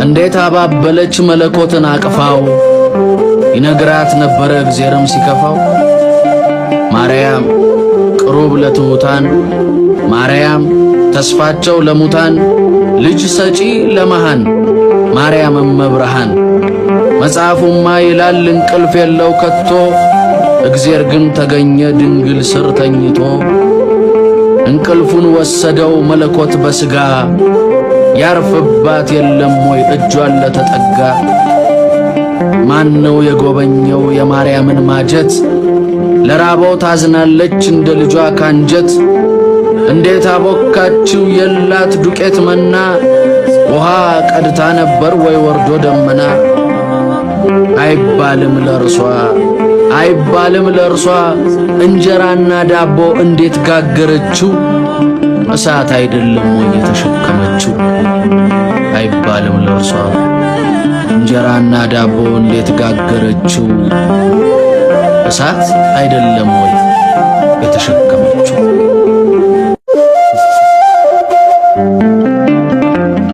እንዴት አባበለች መለኮትን አቅፋው ይነግራት ነበረ እግዚአብሔርም ሲከፋው። ማርያም ቅሩብ ለትሑታን ማርያም ተስፋቸው ለሙታን ልጅ ሰጪ ለመሃን ማርያም እመብርሃን። መጽሐፉማ ይላል እንቅልፍ የለው ከቶ እግዚአብሔር ግን ተገኘ ድንግል ስር ተኝቶ። እንቅልፉን ወሰደው መለኮት በሥጋ ያርፍባት የለም ወይ እጇን ለተጠጋ። ማነው የጎበኘው የማርያምን ማጀት? ለራበው ታዝናለች እንደ ልጇ ካንጀት። እንዴት አቦካችው የላት ዱቄት መና ውሃ ቀድታ ነበር ወይ ወርዶ ደመና። አይባልም ለርሷ እንጀራና ዳቦ እንዴት ጋገረችው? እሳት አይደለም ወይ የተሸከመችው? አይባልም ለርሷ እንጀራና ዳቦ እንዴት ጋገረችው? እሳት አይደለም ወይ የተሸከመችው?